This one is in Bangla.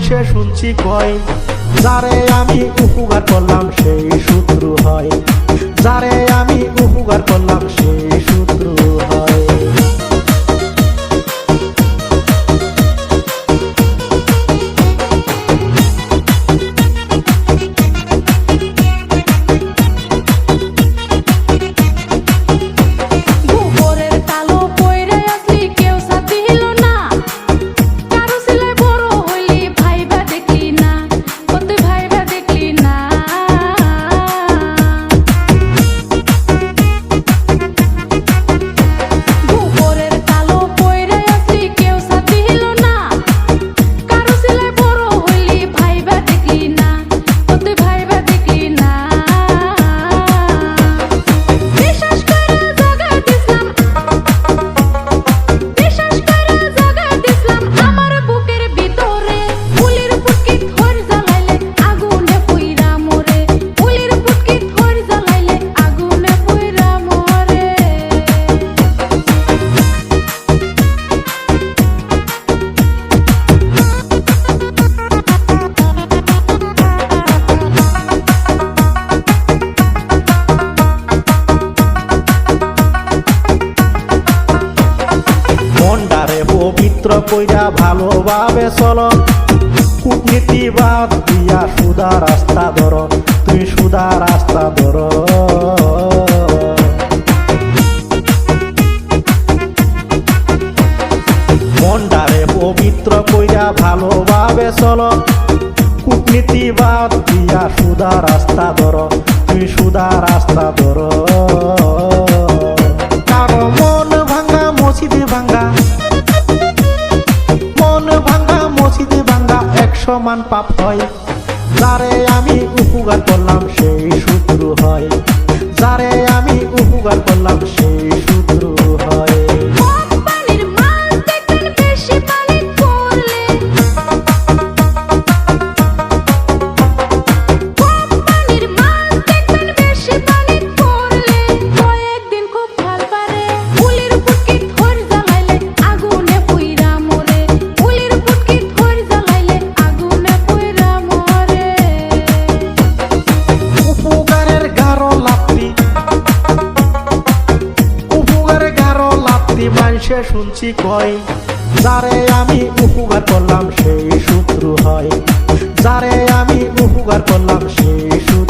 মানুষে শুনছি কয়, যারে আমি উপকার করলাম সেই শত্রু হয়, যারে আমি উপকার করলাম সেই শত্রু হয়। পবিত্র কইরা ভালোভাবে চলো, কূটনীতি বাদ দিয়া সুদা রাস্তা ধরো, তুই সুদা রাস্তা ধরো। মনটারে পবিত্র কইরা ভালোভাবে চলো, কূটনীতি বাদ দিয়া সুদা রাস্তা ধরো, তুই সুদা রাস্তা ধরো। কারো মন ভাঙা মসজিদে ভাঙা, সমান পাপ হয়, যারে আমি উপকার করলাম সেই শত্রু হয়, যারে আমি উপকার করলাম সেই শত্রু হয়। মানুষে শুনছি কয়, যারে আমি উপকার করলাম সেই শত্রু হয়, যারে আমি উপকার করলাম সেই শত্রু